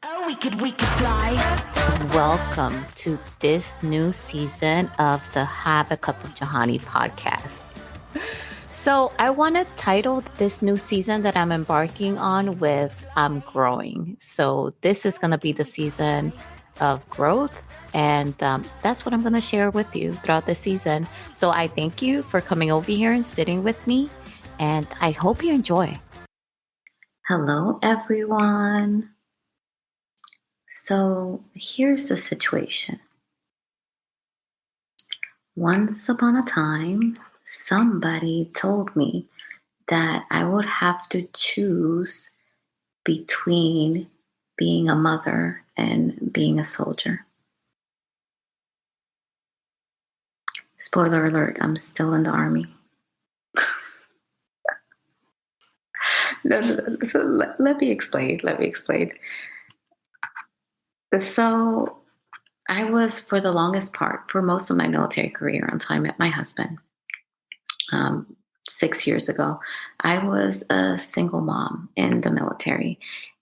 Oh, we could fly. Welcome to this new season of the Have a Cup of Johanny podcast. So, I want to title this new season that I'm embarking on with I'm growing. So, this is going to be the season of growth. And that's what I'm going to share with you throughout the season. So, I thank you for coming over here and sitting with me. And I hope you enjoy. Hello, everyone. So here's the situation. Once upon a time, somebody told me that I would have to choose between being a mother and being a soldier. Spoiler alert, I'm still in the army. So let me explain. So I was, for the longest part, for most of my military career until I met my husband, 6 years ago, I was a single mom in the military.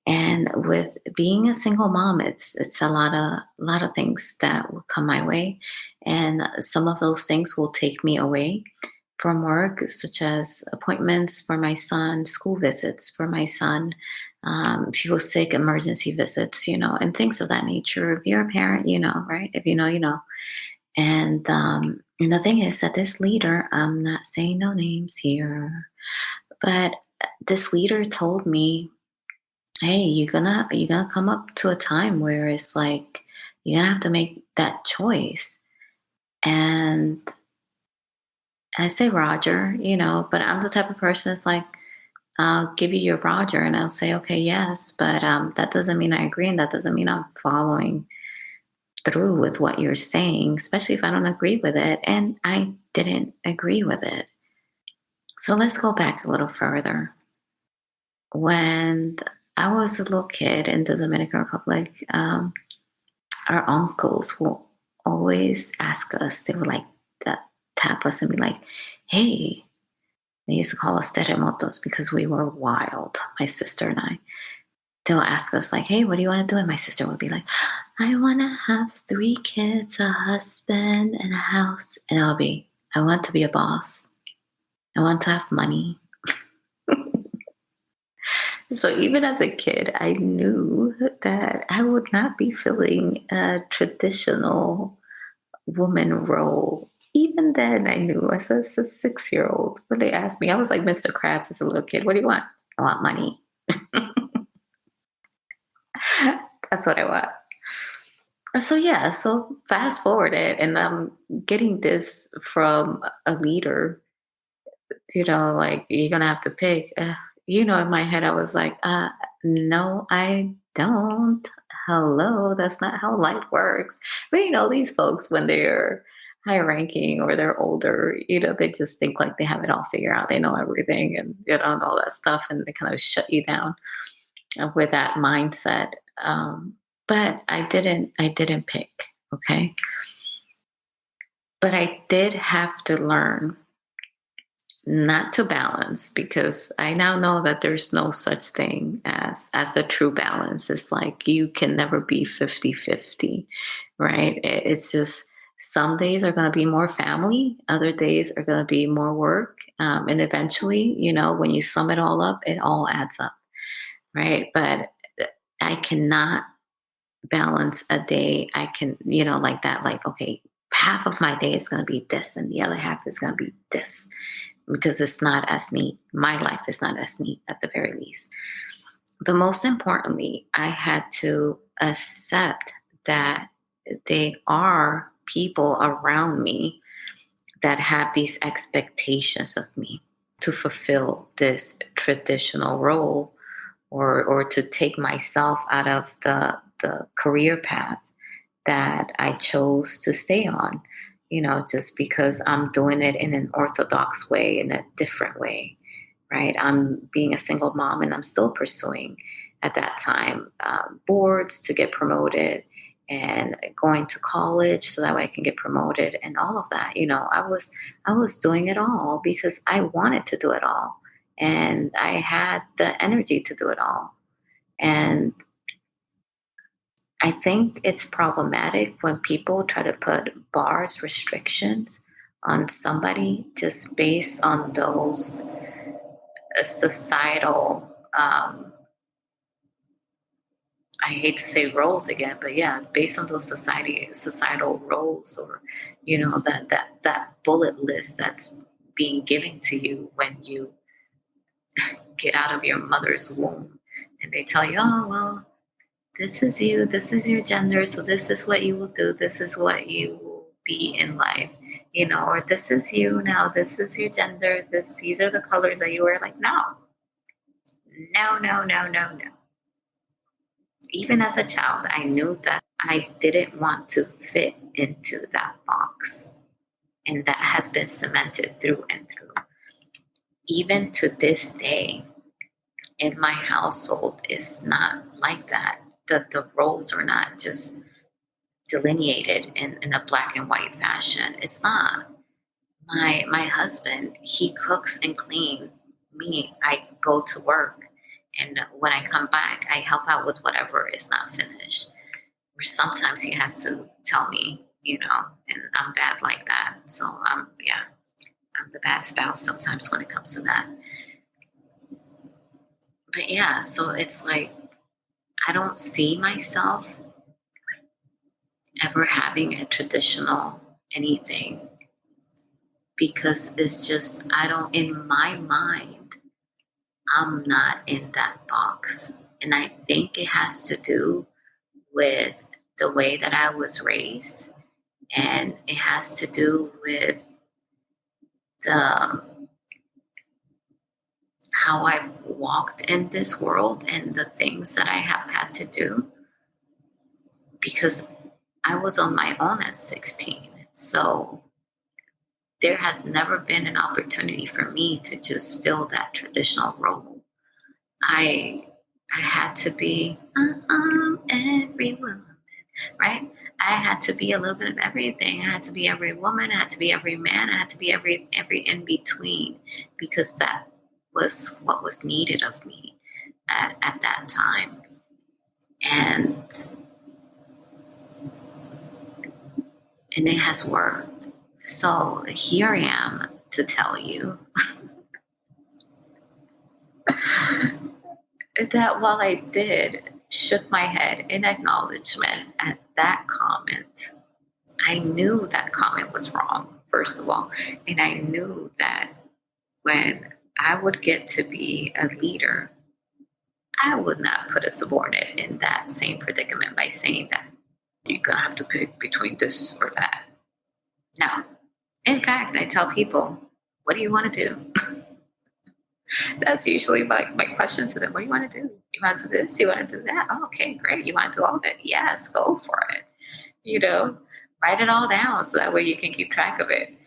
And with being a single mom, it's a lot of things that will come my way. And some of those things will take me away from work, such as appointments for my son, school visits for my son, if he was sick, emergency visits, and things of that nature. If you're a parent, right? If you know, you know. And the thing is that this leader, I'm not saying no names here, but this leader told me, "Hey, you're gonna come up to a time where it's like you're gonna have to make that choice." And I say, Roger, but I'm the type of person that's like, I'll give you your Roger, and I'll say, okay, yes, but that doesn't mean I agree, and that doesn't mean I'm following through with what you're saying, especially if I don't agree with it. And I didn't agree with it. So let's go back a little further. When I was a little kid in the Dominican Republic, our uncles will always ask us, they would like tap us and be like, hey, they used to call us terremotos because we were wild, my sister and I. They'll ask us like, hey, what do you want to do? And my sister would be like, I want to have 3 kids, a husband, and a house. And I want to be a boss. I want to have money. So even as a kid, I knew that I would not be filling a traditional woman role. Even then, I knew as a 6-year-old, when they asked me, I was like Mr. Krabs as a little kid. What do you want? I want money. That's what I want. So fast forward it, and I'm getting this from a leader, like, you're gonna have to pick. In my head, I was like, no, I don't. Hello, that's not how life works. But these folks, when they're high ranking or they're older, they just think like they have it all figured out. They know everything and, and all that stuff, and they kind of shut you down with that mindset. But I didn't pick, okay? But I did have to learn not to balance, because I now know that there's no such thing as a true balance. It's like you can never be 50-50, right? It's just some days are going to be more family, other days are going to be more work. And eventually, when you sum it all up, it all adds up, right? But I cannot balance a day. I can, like that, like, okay, half of my day is going to be this and the other half is going to be this, because it's not as neat. My life is not as neat at the very least. But most importantly, I had to accept that they are people around me that have these expectations of me to fulfill this traditional role, or to take myself out of the career path that I chose to stay on, just because I'm doing it in an orthodox way, in a different way, right? I'm being a single mom, and I'm still pursuing at that time boards to get promoted, and going to college so that way I can get promoted, and all of that. I was doing it all because I wanted to do it all, and I had the energy to do it all. And I think it's problematic when people try to put bars, restrictions on somebody just based on those societal, I hate to say roles again, but yeah, based on those societal roles, or that bullet list that's being given to you when you get out of your mother's womb, and they tell you, oh well, this is you, this is your gender, so this is what you will do, this is what you will be in life, or this is you now, this is your gender, these are the colors that you wear. Like, no, no, no, no, no, no. Even as a child, I knew that I didn't want to fit into that box. And that has been cemented through and through. Even to this day, in my household, it's not like that. The roles are not just delineated in a black and white fashion. It's not. My husband, he cooks and cleans. Me, I go to work. And when I come back, I help out with whatever is not finished. Or sometimes he has to tell me, and I'm bad like that. So I'm the bad spouse sometimes when it comes to that. But yeah, so it's like I don't see myself ever having a traditional anything, because it's just, I don't, in my mind, I'm not in that box. And I think it has to do with the way that I was raised, and it has to do with the how I've walked in this world and the things that I have had to do, because I was on my own at 16. So there has never been an opportunity for me to just fill that traditional role. I had to be every woman, right? I had to be a little bit of everything. I had to be every woman. I had to be every man. I had to be every in between, because that was what was needed of me at that time. And it has worked. So here I am to tell you that while I did shook my head in acknowledgement at that comment, I knew that comment was wrong, first of all. And I knew that when I would get to be a leader, I would not put a subordinate in that same predicament by saying that you're going to have to pick between this or that. No. In fact, I tell people, what do you want to do? That's usually my question to them. What do you want to do? You want to do this? You want to do that? Oh, okay, great. You want to do all of it? Yes, go for it. Write it all down so that way you can keep track of it.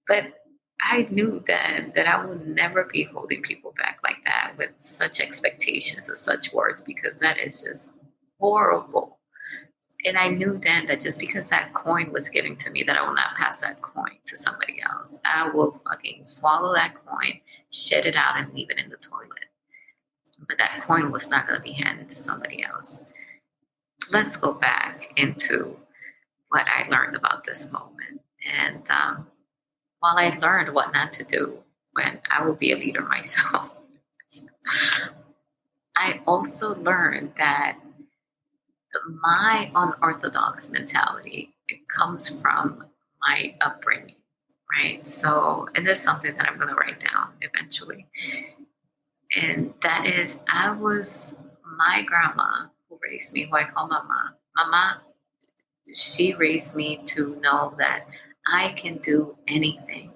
But I knew then that I would never be holding people back like that with such expectations or such words, because that is just horrible. And I knew then that just because that coin was given to me, that I will not pass that coin to somebody else. I will fucking swallow that coin, shed it out, and leave it in the toilet. But that coin was not going to be handed to somebody else. Let's go back into what I learned about this moment. And while I learned what not to do when I will be a leader myself, I also learned that my unorthodox mentality, it comes from my upbringing, right? So, and this is something that I'm going to write down eventually. And that is, my grandma who raised me, who I call Mama, she raised me to know that I can do anything.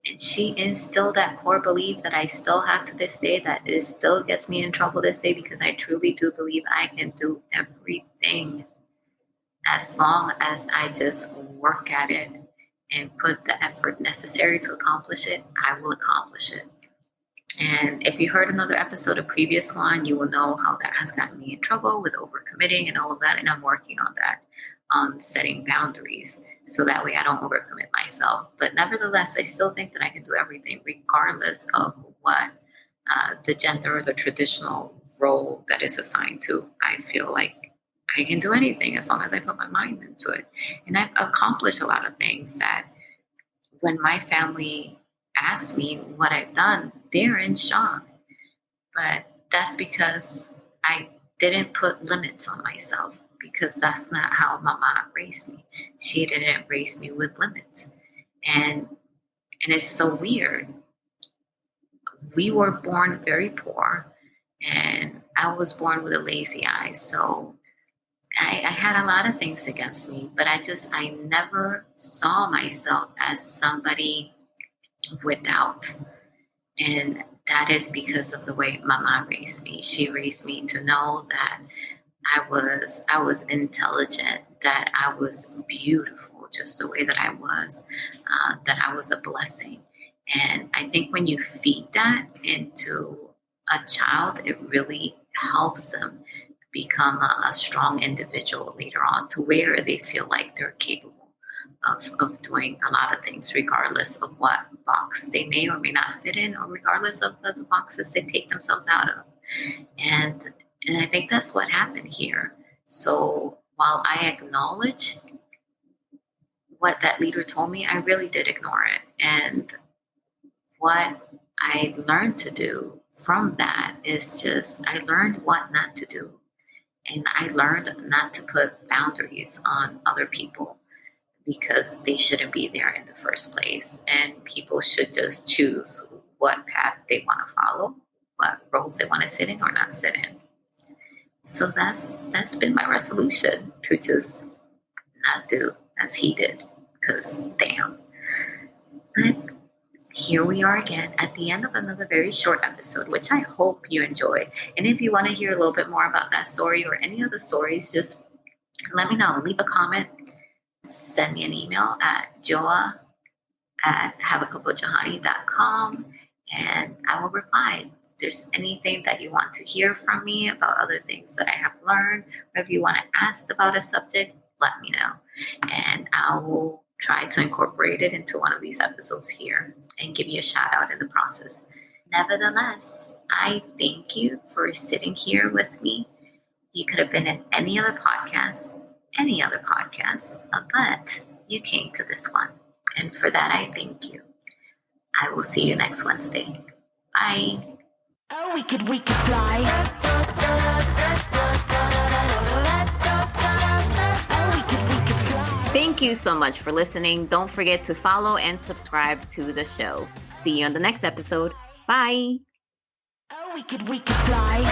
And she instilled that core belief that I still have to this day, that it still gets me in trouble this day, because I truly do believe I can do everything as long as I just work at it and put the effort necessary to accomplish it. I will accomplish it. And if you heard another episode, a previous one, you will know how that has gotten me in trouble with overcommitting and all of that. And I'm working on that, on setting boundaries, so that way I don't overcommit myself. But nevertheless, I still think that I can do everything, regardless of what the gender or the traditional role that is assigned to. I feel like I can do anything as long as I put my mind into it. And I've accomplished a lot of things that when my family asks me what I've done, they're in shock. But that's because I didn't put limits on myself, because that's not how my mom raised me. She didn't raise me with limits. And it's so weird. We were born very poor, and I was born with a lazy eye. So I had a lot of things against me, but I never saw myself as somebody without. And that is because of the way my mom raised me. She raised me to know that I was intelligent, that I was beautiful just the way that I was, that I was a blessing. And I think when you feed that into a child, it really helps them become a strong individual later on, to where they feel like they're capable of doing a lot of things, regardless of what box they may or may not fit in, or regardless of the boxes they take themselves out of. And I think that's what happened here. So while I acknowledge what that leader told me, I really did ignore it. And what I learned to do from that is just, I learned what not to do. And I learned not to put boundaries on other people, because they shouldn't be there in the first place. And people should just choose what path they want to follow, what roles they want to sit in or not sit in. So that's been my resolution, to just not do as he did, because damn. But here we are again at the end of another very short episode, which I hope you enjoy. And if you want to hear a little bit more about that story or any other stories, just let me know. Leave a comment. Send me an email at joa@haveacupofjohanny.com, and I will reply. If there's anything that you want to hear from me about other things that I have learned, or if you want to ask about a subject, let me know. And I will try to incorporate it into one of these episodes here and give you a shout out in the process. Nevertheless, I thank you for sitting here with me. You could have been in any other podcast, but you came to this one. And for that, I thank you. I will see you next Wednesday. Bye. Oh, we could fly. Thank you so much for listening. Don't forget to follow and subscribe to the show. See you on the next episode. Bye. Oh, we could fly.